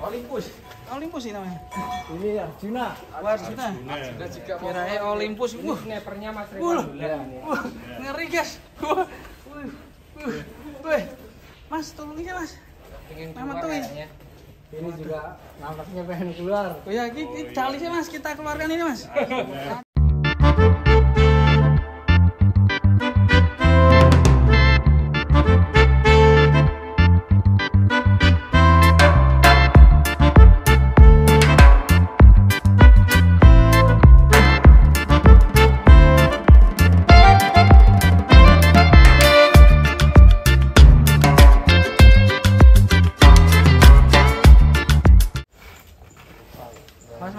Olympus. Olympus ini namanya. Ini Arjuna. Arjuna. Arjuna juga Kirain Olympus. Snipernya Mas Revan. Ngeri guys. Wih. Mas, tolong ini Mas. Pengen Nama keluar tuh kayaknya. Ini juga nampaknya pengen keluar. Oh ya, ini talisnya Mas, kita keluarkan ini Mas.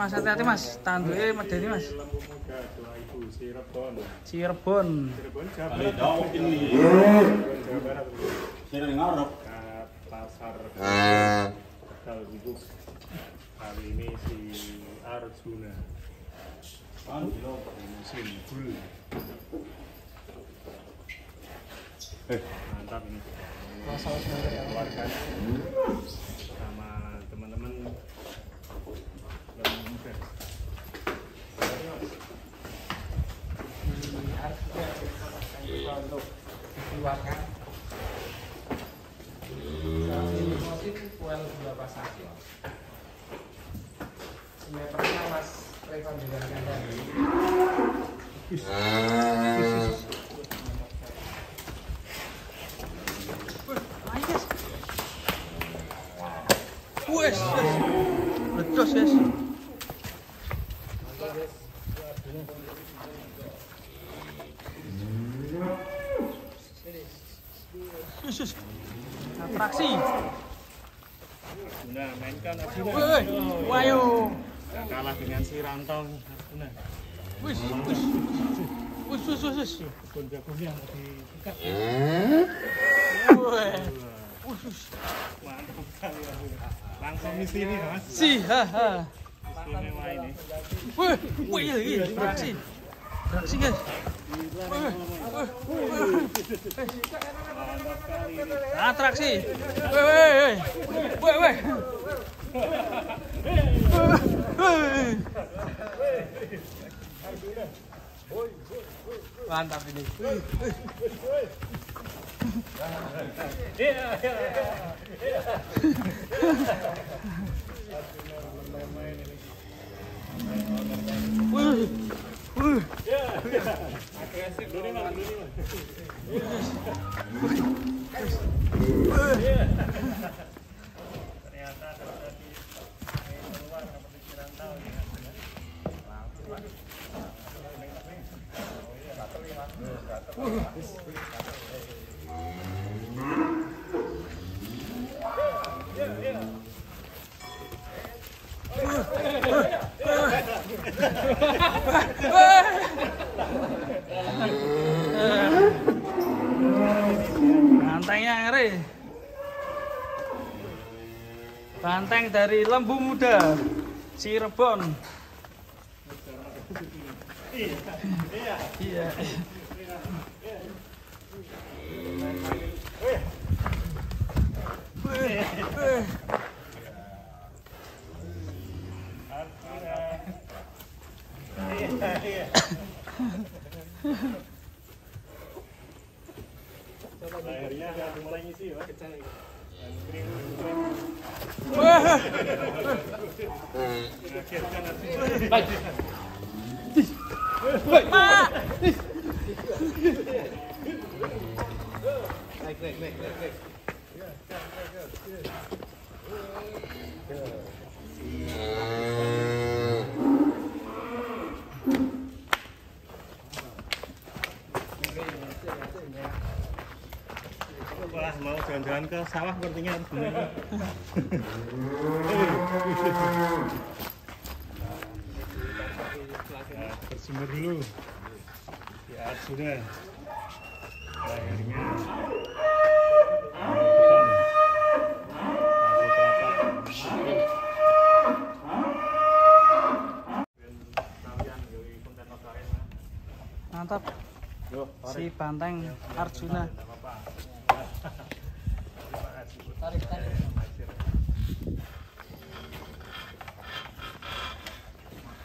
Mas, hati-hati Mas, tanduknya medeni Mas. Cirebon. Cirebon Jawa Barat. Sini ngarep. Pasar Tegal Gubuk. Kali ini si Arjuna. Kan kilo musim full. Mantap ini. Masalah sebenarnya Keluarga sama teman-teman. Untuk dikeluarkan. Ini motif fuel 2 pasang. Snipernya Mas Revan juga ada. Wes. Ledos guys. Yesus. Atraksi. Arjuna mainkan Arjuna. Woi. Wayo. Gak kalah dengan si Rantong Arjuna. Wis. Kebun jagungnya di dekat. Woi. Mantap sekali Arjuna. Langsung di sini Mas. Haha. Istimewa ini. Woi lagi atraksi. Atraksi guys. Atraksi. Woi. Mantap ini. Ternyata terjadi keluar kompetisi rantau ya. Bantengnya ngeri. Banteng dari Lembu Muda, Cirebon. Iya. Akhirnya udah mulai ngisi ya. Naik. Wah, mau jalan-jalan ke sawah sepertinya harus benar. Bersumber dulu. Ya, sudah. Akhirnya. Mantap. Si Banteng Arjuna. Tarik.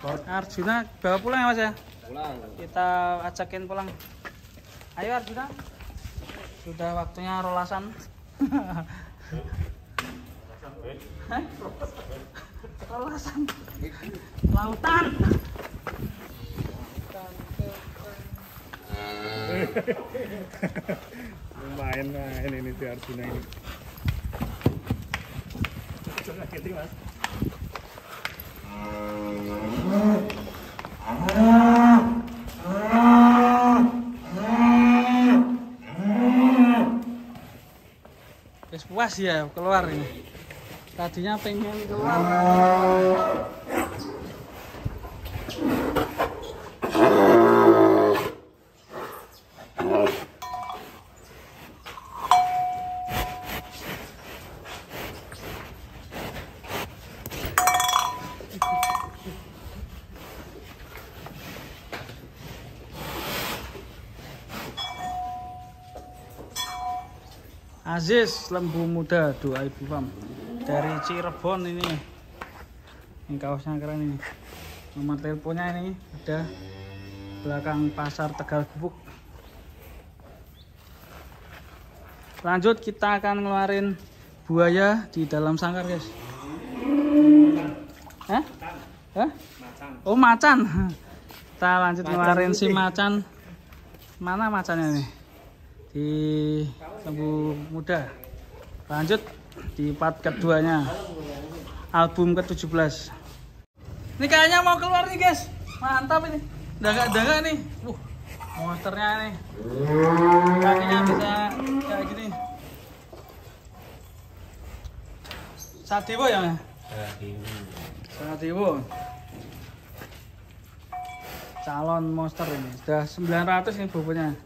Arjuna bawa pulang ya Mas ya? Pulang. Kita ajakin pulang. Ayo Arjuna. Sudah waktunya rolasan. Hah? Rolasan. Lautan. Main ini si Arjuna ini. Jangan keting Mas. Wis puas ya keluar ini. Tadinya pengen keluar. Aziz lembu muda doa ibu fam dari Cirebon ini kaosnya keren ini. Nomor teleponnya ini ada belakang pasar Tegal Gubuk. Lanjut kita akan ngeluarin buaya di dalam sangkar guys. Hah? Hah? Oh macan. Kita lanjut ngeluarin si macan. Mana macannya nih? Di lembu muda. Lanjut di part keduanya, album ke-17. Ini kayaknya mau keluar nih guys. Mantap ini. Daga-daga nih. Monsternya nih. Kakinya bisa kayak gini. Sadewo ya Mas? Sadewo. Calon monster ini. Sudah 900 ini bobotnya.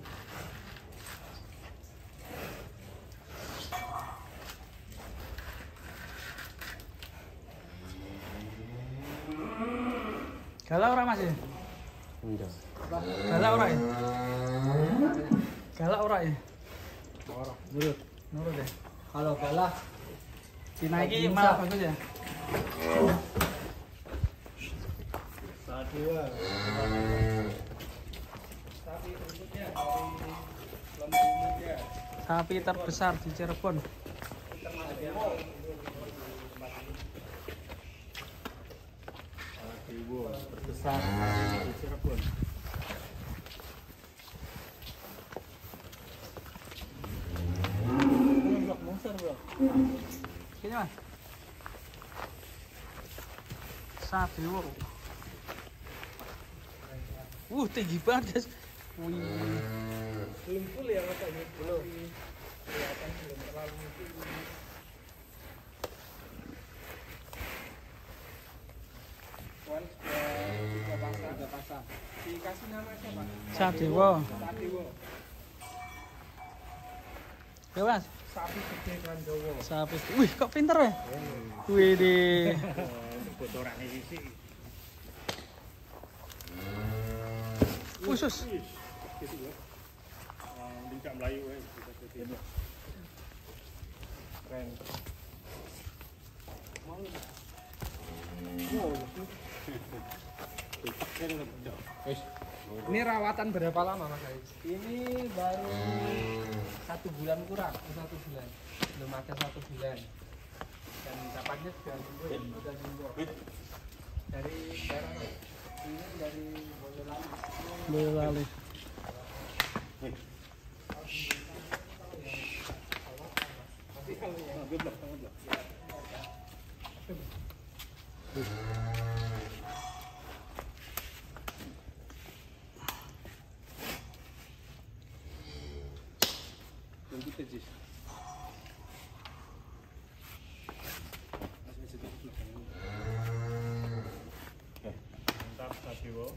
Galau ora Mas ya? Enggak. Galau ora ya? Galak ora ya? Ora. Nurut ya? Kalau galak Cina iki malah bagus ya? Sadewa. sapi berikutnya dari lembu muda. Sapi terbesar di Cirebon. Sadewa terbesar di Cirebon. Monster bro. Sini Mas. Sadewo. Tinggi banget guys. Wih. Belum full ya Mas ini? Belum. Kelihatan belum terlalu tinggi. Poin tiga pasang. Dikasih nama siapa? Sadewo. Sadewo. Ya Mas. Sapi gede kan Jawa. Sapi. Wih, kok pinter ya? Wih di. Bocorannya sih. Khusus. Lincah Melayu Keren. Ini rawatan berapa lama Mas Ais? Ini baru 1 bulan kurang, 1 bulan. Belum ada 1 bulan. Dan dapatnya sudah jumbo. Dari daerah ini dari Boyolali. Boyolali. Mantap Sadewo.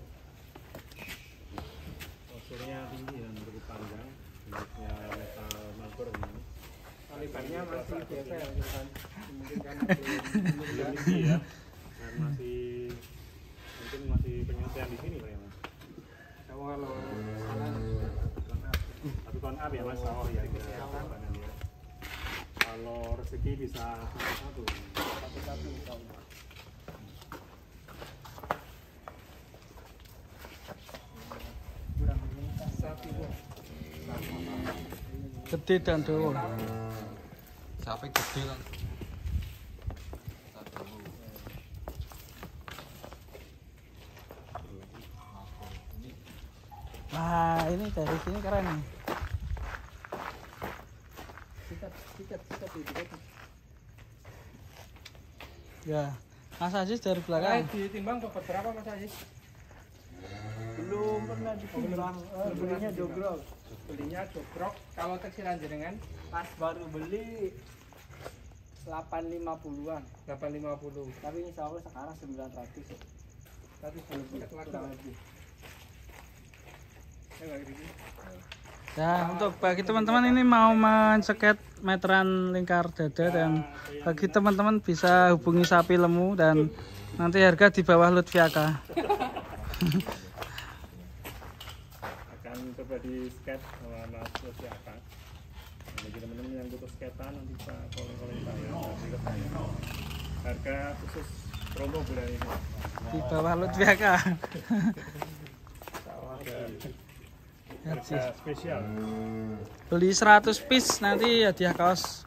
Posturnya tinggi dan berpanjang. Bentuknya metal marble ini. Kalibarnya masih biasa ya kan? Mungkin kan Belum tinggi ya. Dan mungkin masih penyelesaian di sini Pak ya Mas. kalau salah Tapi kon up ya Mas. Oh ya kira ya. Kalau rezeki bisa satu-satu. satu-satu tahun. Gede dan dawa. Sapi gede kan. Wah, ini dari sini keren nih. Sikat itu. Ya, Mas Aziz dari belakang. Ditimbang bobot berapa Mas Aziz? Belum pernah ditimbang. Belinya jogrok. Belinya jogrok. Kalau teksiran jenengan Pas baru beli 850-an. 850. Tapi insya Allah sekarang 900 ya. Tapi Kurang lebih. Ya, untuk bagi teman-teman ini mau menseket meteran lingkar dada dan bagi teman-teman bisa hubungi Sapi Lemu dan nanti harga di bawah Lutfiaka. Akan coba di skate sama Mas Lutfiaka. Bagi teman-teman yang butuh skatean nanti bisa calling saya nanti ke saya. Harga khusus promo bulan ini. Di bawah Lutfiaka. Harga spesial. Beli 100 piece nanti hadiah kaos.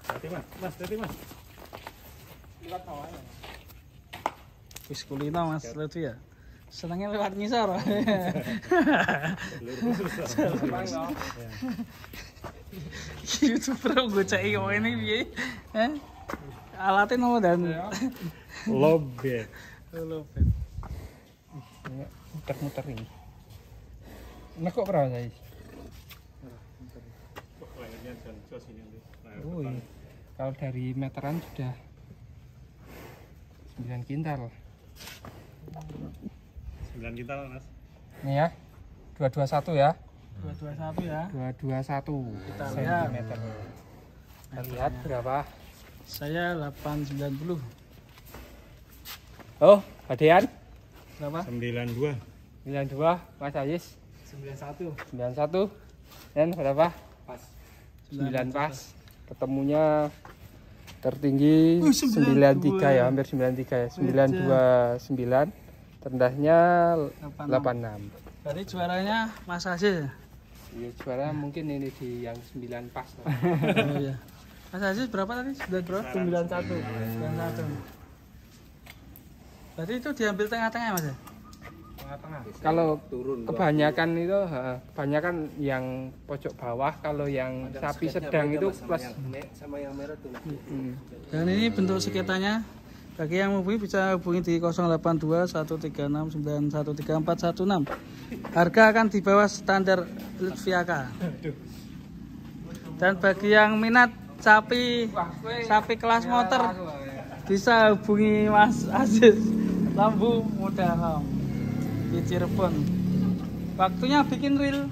Hati mas. Lewat bawahnya. Wis kulino Mas Lutfi ya. Senangnya lewat ngisor. Telur khusus. YouTuber gue cek kok ini piye? Alatnya nopo dan Lobet. lobet. muter-muter ini. Nekok berapa Aziz? Lainnya dan jos ini nanti. Oh, iya. Kalau dari meteran sudah 9 kintal. 9 kintal mas. Ini ya. 221 ya. 221 ya. 221 Kita lihat. sentimeter. Kita lihat berapa? Saya 890. Oh, hadian Berapa? 92. 92 Mas Aziz. 91. 91. Dan berapa? Pas. 9 pas. Ketemunya tertinggi 93 ya, hampir 93 ya. 929. Terendahnya 86. Berarti juaranya Mas Aziz. Iya, juara mungkin ini di yang 9 pas. Oh iya. Mas Aziz berapa tadi? 91. 91. Berarti itu diambil tengah-tengah Mas ya? Tengah-tengah. Kalau Turun. kebanyakan itu kebanyakan yang pojok bawah, kalau yang sapi sedang itu plus. Sama yang merah tuh. Dan ini bentuk sekitarnya. Bagi yang mau bisa hubungi di 082 136 913416. Harga akan di bawah standar Lutfiaka. Dan bagi yang minat sapi kelas motor bisa hubungi Mas Aziz Lambu Muda Home di Cirebon. Waktunya bikin reel